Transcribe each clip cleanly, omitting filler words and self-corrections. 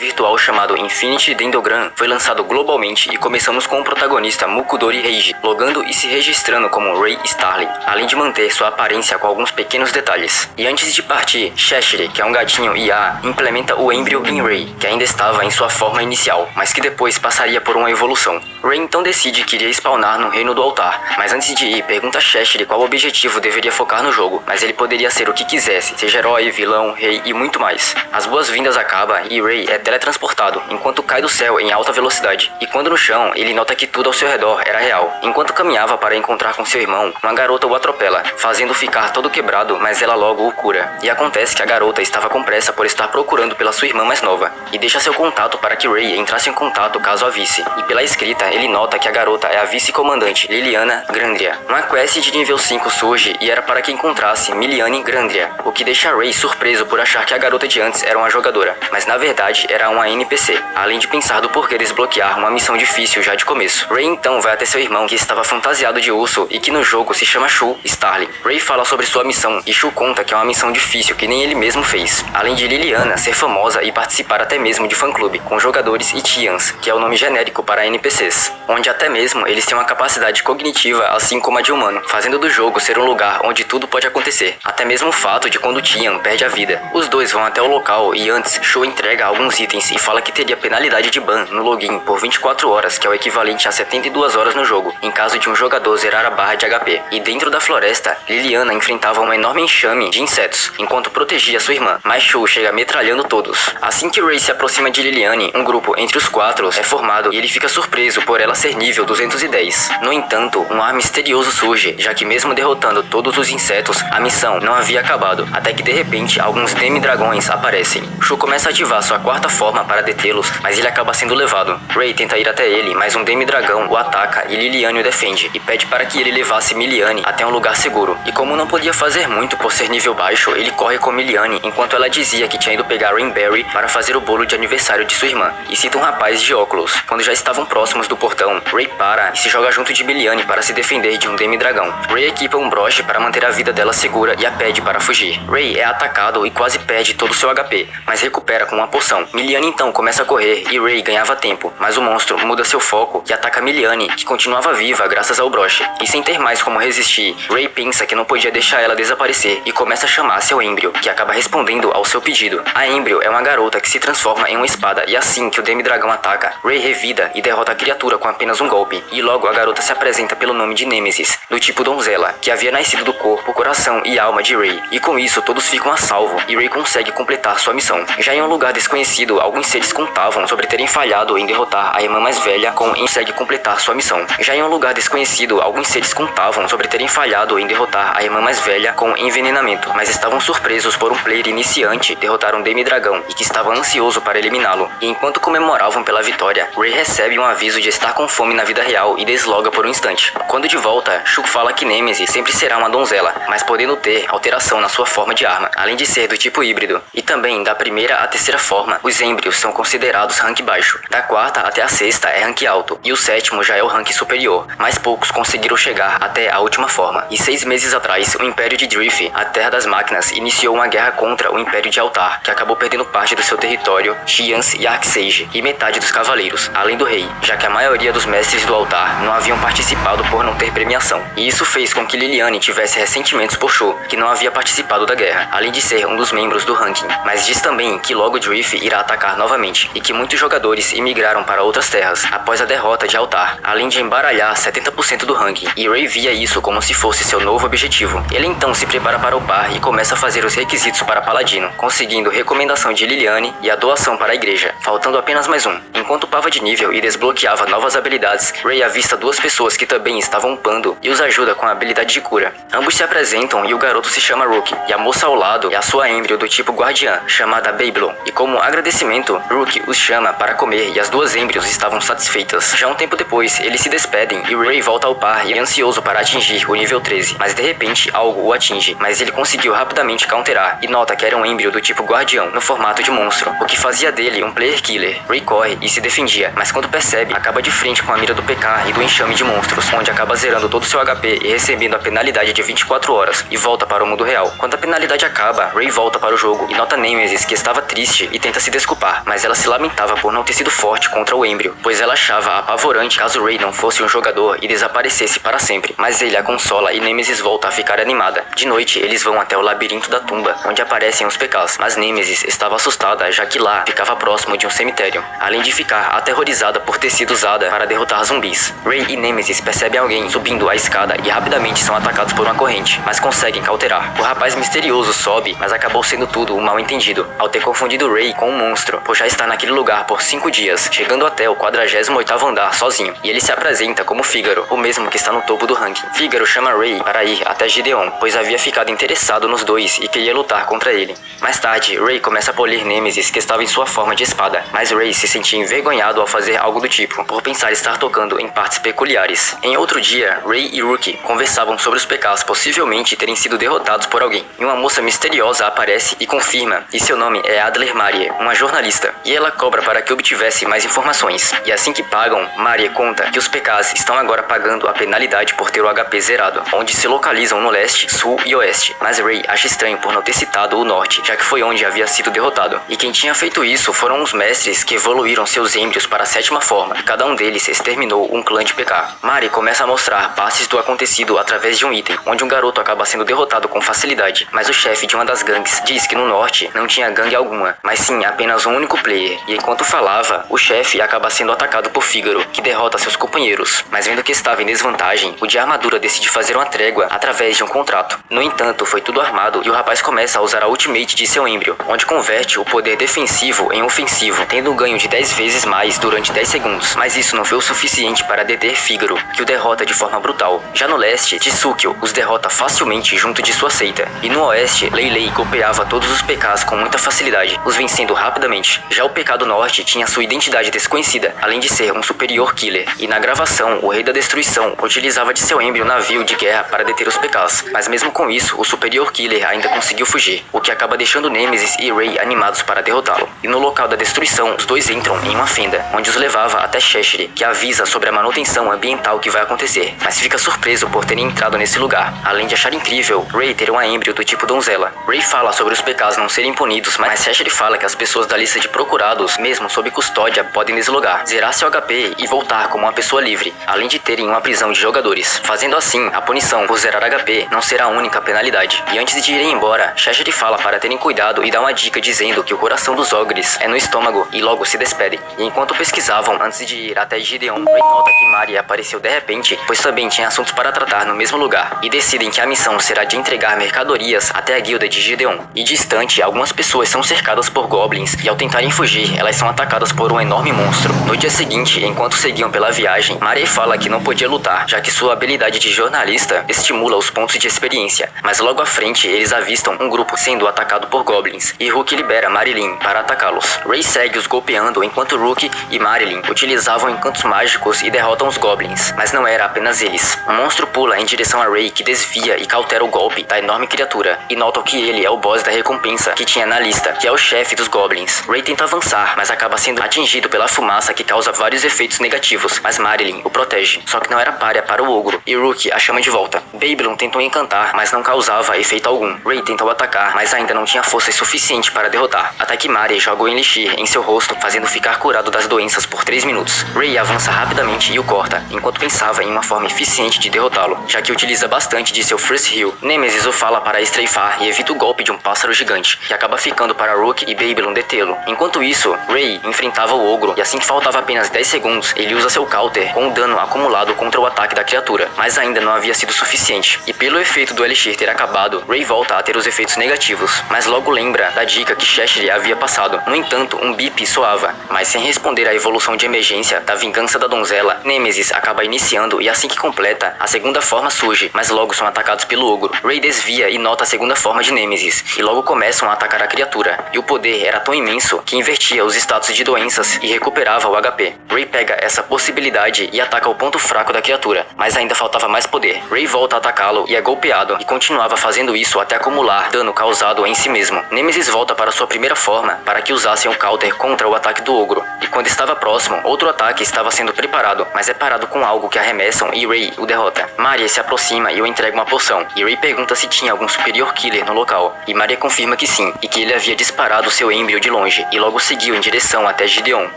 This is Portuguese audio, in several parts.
virtual chamado Infinity Dendrogram foi lançado globalmente e começamos com o protagonista Mukudori Reiji, logando e se registrando como Ray Starling, além de manter sua aparência com alguns pequenos detalhes. E antes de partir, Cheshire, que é um gatinho IA, implementa o Embryo em Ray, que ainda estava em sua forma inicial, mas que depois passaria por uma evolução. Ray então decide que iria spawnar no Reino do Altar, mas antes de ir, pergunta a Cheshire qual objetivo deveria focar no jogo, mas ele poderia ser o que quisesse, seja herói, vilão, rei e muito mais. As boas-vindas acabam e Ray é teletransportado, enquanto cai do céu em alta velocidade, e quando no chão, ele nota que tudo ao seu redor era real. Enquanto caminhava para encontrar com seu irmão, uma garota o atropela, fazendo ficar todo quebrado, mas ela logo o cura. E acontece que a garota estava com pressa por estar procurando pela sua irmã mais nova, e deixa seu contato para que Ray entrasse em contato caso a visse. E pela escrita, ele nota que a garota é a vice-comandante Liliana Grandria. Uma quest de nível 5 surge e era para que encontrasse Miliane Grandria, o que deixa Ray surpreso por achar que a garota de antes era uma jogadora, mas na verdade era uma NPC, além de pensar do porquê desbloquear uma missão difícil já de começo. Ray então vai até seu irmão, que estava fantasiado de urso e que no jogo se chama Shu Starling. Ray fala sobre sua missão e Shu conta que é uma missão difícil que nem ele mesmo fez, além de Liliana ser famosa e participar até mesmo de fã-clube com jogadores e Tians, que é o nome genérico para NPCs, onde até mesmo eles têm uma capacidade cognitiva assim como a de humano, fazendo do jogo ser um lugar onde tudo pode acontecer, até mesmo o fato de quando Tian perde a vida. Os dois vão até o local e antes, Shu entrega alguns itens e fala que teria penalidade de ban no login por 24 horas, que é o equivalente a 72 horas no jogo, em caso de um jogador zerar a barra de HP. E dentro da floresta, Liliana enfrentava um enorme enxame de insetos, enquanto protegia sua irmã, mas Shu chega metralhando todos. Assim que Ray se aproxima de Liliane, um grupo entre os quatro é formado e ele fica surpreso por ela ser nível 210. No entanto, um ar misterioso surge, já que mesmo derrotando todos os insetos, a missão não havia acabado, até que de repente alguns demi-dragões aparecem. Shu começa a ativar sua quarta forma para detê-los, mas ele acaba sendo levado. Ray tenta ir até ele, mas um demi-dragão o ataca e Liliane o defende, e pede para que ele levasse Miliane até um lugar seguro. E como não podia fazer muito por ser nível baixo, ele corre com Miliane, enquanto ela dizia que tinha ido pegar Rainberry para fazer o bolo de aniversário de sua irmã, e cita um rapaz de óculos. Quando já estavam próximos do portão, Ray para e se joga junto de Miliane para se defender de um demi-dragão. Ray equipa um broche para manter a vida dela segura e a pede para fugir. Ray é atacado e quase perde todo o seu HP, mas recupera com uma poção. Miliane então começa a correr e Ray ganhava tempo, mas o monstro muda seu foco e ataca Miliane, que continuava viva graças ao broche. E sem ter mais como resistir, Ray pensa que não podia deixar ela desaparecer e começa a chamar seu Embryo, que acaba respondendo ao seu pedido. A Embryo é uma garota que se transforma em uma espada e assim que o demi-dragão ataca, Ray revida e derrota a criatura com apenas um golpe. E logo a garota se apresenta pelo nome de Nemesis, do tipo donzela, que havia nascido do corpo, coração e alma de Ray. E com isso todos ficam a salvo e Ray consegue completar sua missão. Já em um lugar desconhecido, alguns seres contavam sobre terem falhado em derrotar a irmã mais velha com consegue completar sua missão. Já em um lugar desconhecido, alguns seres contavam sobre terem falhado em derrotar a irmã mais velha com envenenamento, mas estavam surpresos por um player iniciante derrotar um demi-dragão e que estava ansioso para eliminá-lo. E enquanto comemoravam pela vitória, Ray recebe um aviso de estar com fome na vida real e desloga por um instante. Quando de volta, Shu fala que Nemesis sempre será uma donzela, mas podendo ter alteração na sua forma de arma, além de ser do tipo híbrido. E também da primeira à terceira forma, os êmbrios são considerados rank baixo. Da quarta até a sexta é rank alto, e o sétimo já é o rank superior, mas poucos conseguiram chegar até a última forma. E 6 meses atrás, o Império de Drift, a Terra das Máquinas, iniciou uma guerra contra o Império de Altar, que acabou perdendo parte do seu território, Tians e Arksage, e metade dos cavaleiros, além do rei, já que a maioria dos mestres do altar não haviam participado por não ter premiação. E isso fez com que Liliane tivesse ressentimentos por Shu, que não havia participado da guerra, além de ser um dos membros do ranking. Mas diz também que logo Drift irá atacar novamente, e que muitos jogadores imigraram para outras terras, após a derrota de Altar, além de embaralhar 70% do ranking, e Ray via isso como se fosse seu novo objetivo. Ele então se prepara para upar e começa a fazer os requisitos para Paladino, conseguindo recomendação de Liliane e a doação para a igreja, faltando apenas mais um. Enquanto upava de nível e desbloqueava novas habilidades, Ray avista duas pessoas que também estavam upando e os ajuda com a habilidade de cura. Ambos se apresentam e o garoto se chama Rook, e a moça ao lado é a sua Embryo do tipo guardiã, chamada Babylon, e como agradecimento, Rook os chama para comer e as duas Embryos estavam satisfeitas. Já um tempo depois, eles se despedem e Ray volta ao par e é ansioso para atingir o nível 13, mas de repente algo o atinge, mas ele conseguiu rapidamente counterar e nota que era um Embryo do tipo guardião, no formato de monstro, o que fazia dele um player killer. Ray corre e se defendia, mas quando percebe, acaba de frente com a mira do PK e do enxame de monstros, onde acaba zerando todo o seu HP e recebendo a penalidade de 24 horas e volta para o mundo real. Quando a penalidade acaba, Ray volta para o jogo e nota Nemesis, que estava triste e tenta se desculpar desculpar, mas ela se lamentava por não ter sido forte contra o êmbrio, pois ela achava apavorante caso Rey não fosse um jogador e desaparecesse para sempre. Mas ele a consola e Nemesis volta a ficar animada. De noite, eles vão até o labirinto da tumba, onde aparecem os PKs, mas Nemesis estava assustada, já que lá ficava próximo de um cemitério, além de ficar aterrorizada por ter sido usada para derrotar zumbis. Rey e Nemesis percebem alguém subindo a escada e rapidamente são atacados por uma corrente, mas conseguem cauterar. O rapaz misterioso sobe, mas acabou sendo tudo um mal-entendido, ao ter confundido Rey com um monstro, por já estar naquele lugar por 5 dias, chegando até o 48º andar sozinho. E ele se apresenta como Fígaro, o mesmo que está no topo do ranking. Fígaro chama Rey para ir até Gideon, pois havia ficado interessado nos dois e queria lutar contra ele. Mais tarde, Rey começa a polir Nemesis, que estava em sua forma de espada, mas Rey se sentia envergonhado ao fazer algo do tipo, por pensar estar tocando em partes peculiares. Em outro dia, Rey e Rookie conversavam sobre os PKs possivelmente terem sido derrotados por alguém, e uma moça misteriosa aparece e confirma, e seu nome é Adler Marie, uma jornalista, e ela cobra para que obtivesse mais informações. E assim que pagam, Marie conta que os PKs estão agora pagando a penalidade por ter o HP zerado, onde se localizam no leste, sul e oeste. Mas Rey acha estranho por não ter citado o norte, já que foi onde havia sido derrotado. E quem tinha feito isso foram os mestres que evoluíram seus êmbrios para a 7ª forma, e cada um deles exterminou um clã de PK. Marie começa a mostrar passes do acontecido através de um item, onde um garoto acaba sendo derrotado com facilidade, mas o chefe de uma das gangues diz que no norte não tinha gangue alguma, mas sim apenas um único player, e enquanto falava, o chefe acaba sendo atacado por Fígaro, que derrota seus companheiros, mas vendo que estava em desvantagem, o de armadura decide fazer uma trégua através de um contrato. No entanto, foi tudo armado e o rapaz começa a usar a ultimate de seu êmbrio, onde converte o poder defensivo em ofensivo, tendo um ganho de 10 vezes mais durante 10 segundos, mas isso não foi o suficiente para deter Fígaro, que o derrota de forma brutal. Já no leste, Tsukio os derrota facilmente junto de sua seita, e no oeste, Lei golpeava todos os PKs com muita facilidade, os vencendo rapidamente. Já o PK do norte tinha sua identidade desconhecida, além de ser um superior killer, e na gravação, o Rei da Destruição utilizava de seu êmbrio navio de guerra para deter os PKs, mas mesmo com isso, o superior killer ainda conseguiu fugir, o que acaba deixando Nemesis e Rey animados para derrotá-lo. E no local da destruição, os dois entram em uma fenda, onde os levava até Cheshire, que avisa sobre a manutenção ambiental que vai acontecer, mas fica surpreso por terem entrado nesse lugar, além de achar incrível Rey ter uma êmbrio do tipo donzela. Rey fala sobre os PKs não serem punidos, mas Cheshire fala que as pessoas da lista de procurados, mesmo sob custódia, podem deslogar, zerar seu HP e voltar como uma pessoa livre, além de terem uma prisão de jogadores. Fazendo assim, a punição por zerar HP não será a única penalidade. E antes de irem embora, Cheshire fala para terem cuidado e dá uma dica dizendo que o coração dos ogres é no estômago e logo se despedem. E enquanto pesquisavam antes de ir até Gideon, Rey nota que Marie apareceu de repente, pois também tinha assuntos para tratar no mesmo lugar, e decidem que a missão será de entregar mercadorias até a guilda de Gideon. E distante, algumas pessoas são cercadas por goblins, e ao tentarem fugir, elas são atacadas por um enorme monstro. No dia seguinte, enquanto seguiam pela viagem, Marie fala que não podia lutar, já que sua habilidade de jornalista estimula os pontos de experiência, mas logo à frente eles avistam um grupo sendo atacado por goblins, e Rookie libera Marilyn para atacá-los. Rey segue os golpeando enquanto Rookie e Marilyn utilizavam encantos mágicos e derrotam os goblins, mas não era apenas eles. Um monstro pula em direção a Rey, que desvia e cautera o golpe da enorme criatura, e notam que ele é o boss da recompensa que tinha na lista, que é o chefe dos goblins. Rey tenta avançar, mas acaba sendo atingido pela fumaça que causa vários efeitos negativos, mas Marilyn o protege, só que não era párea para o ogro, e Rookie a chama de volta. Babylon tentou encantar, mas não causava efeito algum. Rey tentou atacar, mas ainda não tinha força suficiente para derrotar, até que Marie joga o Elixir em seu rosto, fazendo ficar curado das doenças por 3 minutos. Rey avança rapidamente e o corta, enquanto pensava em uma forma eficiente de derrotá-lo, já que utiliza bastante de seu First Heal. Nemesis o fala para estreifar e evita o golpe de um pássaro gigante, que acaba ficando para Rookie e Babylon detê-lo. Enquanto isso, Rey enfrentava o ogro, e assim que faltava apenas 10 segundos, ele usa seu counter com o dano acumulado contra o ataque da criatura, mas ainda não havia sido suficiente. E pelo efeito do Elixir ter acabado, Rey volta a ter os efeitos negativos, mas logo lembra da dica que Cheshire havia passado. No entanto, um bip soava, mas sem responder à evolução de emergência da vingança da donzela, Nemesis acaba iniciando, e assim que completa, a segunda forma surge, mas logo são atacados pelo ogro. Rey desvia e nota a segunda forma de Nemesis, e logo começam a atacar a criatura, e o poder era tão imenso que invertia os status de doenças e recuperava o HP. Rey pega essa possibilidade e ataca o ponto fraco da criatura, mas ainda faltava mais poder. Rey volta a atacá-lo e é golpeado, e continuava fazendo isso até acumular dano causado em si mesmo. Nemesis volta para sua primeira forma para que usassem o counter contra o ataque do ogro, e quando estava próximo, outro ataque estava sendo preparado, mas é parado com algo que arremessam e Rey o derrota. Marie se aproxima e o entrega uma poção, e Rey pergunta se tinha algum superior killer no local, e Marie confirma que sim, e que ele havia disparado seu êmbrio de longe. longe e logo seguiu em direção até Gideon.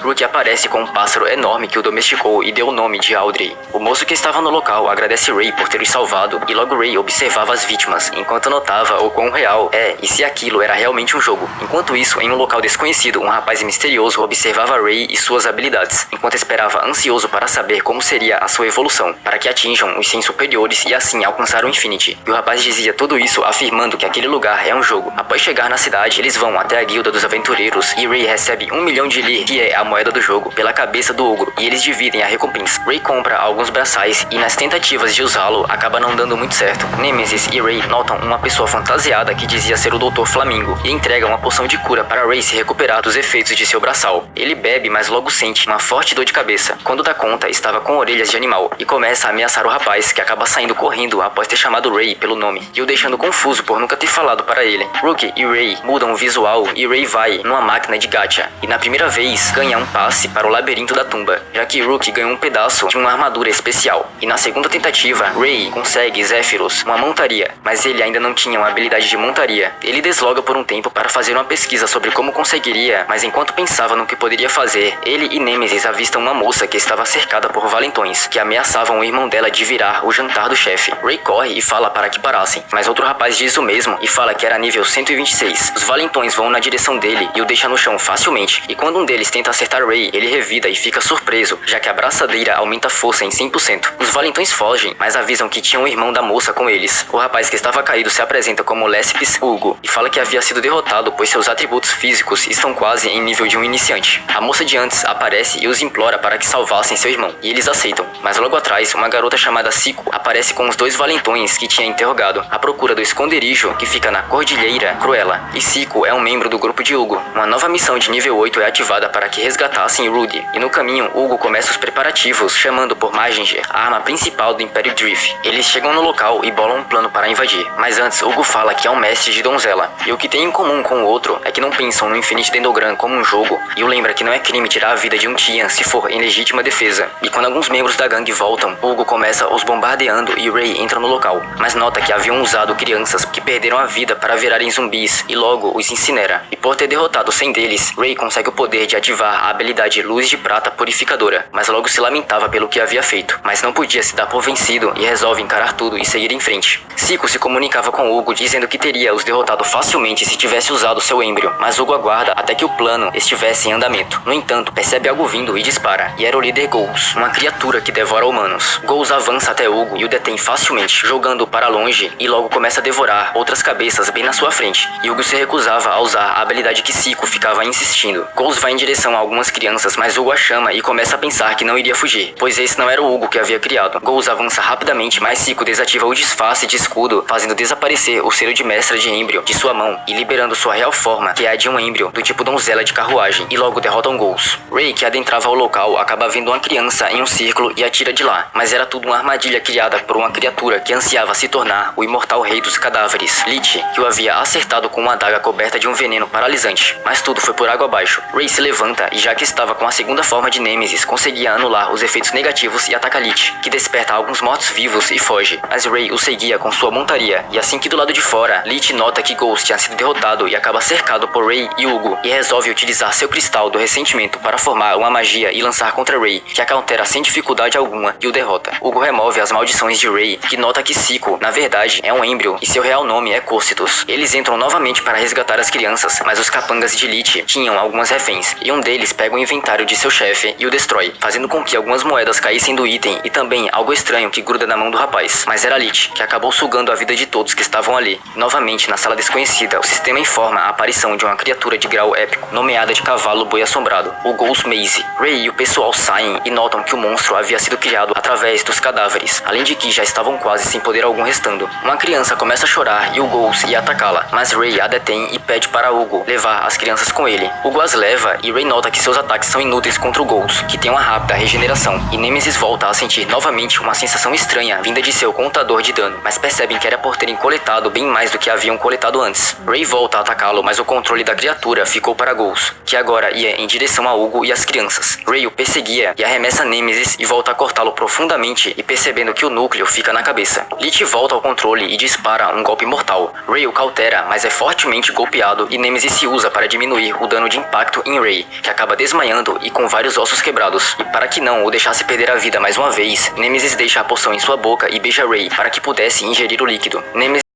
Rookie aparece com um pássaro enorme que o domesticou e deu o nome de Audrey. O moço que estava no local agradece Ray por ter os salvado e logo Ray observava as vítimas, enquanto notava o quão real e se aquilo era realmente um jogo. Enquanto isso, em um local desconhecido, um rapaz misterioso observava Ray e suas habilidades, enquanto esperava ansioso para saber como seria a sua evolução, para que atinjam os 100 superiores e assim alcançar o Infinity. E o rapaz dizia tudo isso afirmando que aquele lugar é um jogo. Após chegar na cidade, eles vão até a guilda dos aventureiros e Ray recebe 1 milhão de lir, que é a moeda do jogo, pela cabeça do ogro, e eles dividem a recompensa. Ray compra alguns braçais e nas tentativas de usá-lo, acaba não dando muito certo. Nemesis e Ray notam uma pessoa fantasiada que dizia ser o Dr. Flamingo e entrega uma poção de cura para Ray se recuperar dos efeitos de seu braçal. Ele bebe, mas logo sente uma forte dor de cabeça. Quando dá conta, estava com orelhas de animal e começa a ameaçar o rapaz, que acaba saindo correndo após ter chamado Ray pelo nome e o deixando confuso por nunca ter falado para ele. Rookie e Ray mudam o visual e Ray vai numa máquina de gacha e na primeira vez ganha um passe para o labirinto da tumba, já que Rookie ganhou um pedaço de uma armadura especial. E na segunda tentativa, Ray consegue Zephyros, uma montaria, mas ele ainda não tinha uma habilidade de montaria. Ele desloga por um tempo para fazer uma pesquisa sobre como conseguiria, mas enquanto pensava no que poderia fazer, ele e Nemesis avistam uma moça que estava cercada por valentões, que ameaçavam o irmão dela de virar o jantar do chefe. Ray corre e fala para que parassem, mas outro rapaz diz o mesmo e fala que era nível 126. Os valentões vão na direção dele e o deixa no chão facilmente, e quando um deles tenta acertar Ray, ele revida e fica surpreso, já que a braçadeira aumenta a força em 100%. Os valentões fogem, mas avisam que tinham o irmão da moça com eles. O rapaz que estava caído se apresenta como Lespis Hugo e fala que havia sido derrotado pois seus atributos físicos estão quase em nível de um iniciante. A moça de antes aparece e os implora para que salvassem seu irmão, e eles aceitam. Mas logo atrás, uma garota chamada Sico aparece com os dois valentões que tinha interrogado, à procura do esconderijo que fica na Cordilheira Cruella. E Sico é um membro do grupo de Hugo. Uma nova missão de nível 8 é ativada para que resgatassem Rudy, e no caminho, Hugo começa os preparativos, chamando por Maginger, a arma principal do Império Drift. Eles chegam no local e bolam um plano para invadir, mas antes Hugo fala que é um mestre de donzela, e o que tem em comum com o outro é que não pensam no Infinity Dendogram como um jogo, e o lembra que não é crime tirar a vida de um Tian se for em legítima defesa. E quando alguns membros da gangue voltam, Hugo começa os bombardeando e Ray entra no local, mas nota que haviam usado crianças que perderam a vida para virarem zumbis e logo os incinera. E por ter derrotado 100 deles, Ray consegue o poder de ativar a habilidade Luz de Prata Purificadora, mas logo se lamentava pelo que havia feito, mas não podia se dar por vencido e resolve encarar tudo e seguir em frente. Sico se comunicava com Hugo dizendo que teria os derrotado facilmente se tivesse usado seu êmbrio, mas Hugo aguarda até que o plano estivesse em andamento. No entanto, percebe algo vindo e dispara, e era o líder Ghouls, uma criatura que devora humanos. Ghouls avança até Hugo e o detém facilmente, jogando-o para longe e logo começa a devorar outras cabeças bem na sua frente, e Hugo se recusava a usar a habilidade que Sico ficava insistindo. Ghouls vai em direção a algumas crianças, mas Hugo a chama e começa a pensar que não iria fugir, pois esse não era o Hugo que havia criado. Ghouls avança rapidamente, mas Sico desativa o disfarce de escudo, fazendo desaparecer o selo de mestra de êmbrio de sua mão e liberando sua real forma, que é a de um êmbrio do tipo donzela de carruagem, e logo derrotam Ghouls. Ray, que adentrava o local, acaba vendo uma criança em um círculo e atira de lá, mas era tudo uma armadilha criada por uma criatura que ansiava se tornar o imortal rei dos cadáveres, Lich, que o havia acertado com uma adaga coberta de um veneno paralisante. Mas tudo foi por água abaixo. Ray se levanta e, já que estava com a segunda forma de Nemesis, conseguia anular os efeitos negativos e ataca Lich, que desperta alguns mortos-vivos e foge. Mas Ray o seguia com sua montaria, e assim que do lado de fora, Lich nota que Ghost tinha sido derrotado e acaba cercado por Ray e Hugo, e resolve utilizar seu cristal do ressentimento para formar uma magia e lançar contra Ray, que a countera sem dificuldade alguma e o derrota. Hugo remove as maldições de Ray, que nota que Sico, na verdade, é um êmbrio e seu real nome é Cócitos. Eles entram novamente para resgatar as crianças, mas os capangas de Lich tinham algumas reféns, e um deles pega o inventário de seu chefe e o destrói, fazendo com que algumas moedas caíssem do item e também algo estranho que gruda na mão do rapaz. Mas era Lich, que acabou sugando a vida de todos que estavam ali. Novamente, na sala desconhecida, o sistema informa a aparição de uma criatura de grau épico, nomeada de Cavalo Boi Assombrado, o Ghost Maze. Ray e o pessoal saem e notam que o monstro havia sido criado através dos cadáveres, além de que já estavam quase sem poder algum restando. Uma criança começa a chorar e o Ghost ia atacá-la, mas Ray a detém e pede para Hugo levar as crianças com ele. Hugo as leva e Ray nota que seus ataques são inúteis contra o Ghost, que tem uma rápida regeneração, e Nemesis volta a sentir novamente uma sensação estranha vinda de seu contador de dano, mas percebem que era por terem coletado bem mais do que haviam coletado antes. Ray volta a atacá-lo, mas o controle da criatura ficou para Ghost, que agora ia em direção a Hugo e as crianças. Ray o perseguia e arremessa Nemesis e volta a cortá-lo profundamente, e percebendo que o núcleo fica na cabeça. Lich volta ao controle e dispara um golpe mortal. Ray o cautera, mas é fortemente golpeado e Nemesis se usa para para diminuir o dano de impacto em Rei, que acaba desmaiando e com vários ossos quebrados. E para que não o deixasse perder a vida mais uma vez, Nemesis deixa a poção em sua boca e beija Rei para que pudesse ingerir o líquido. Nemesis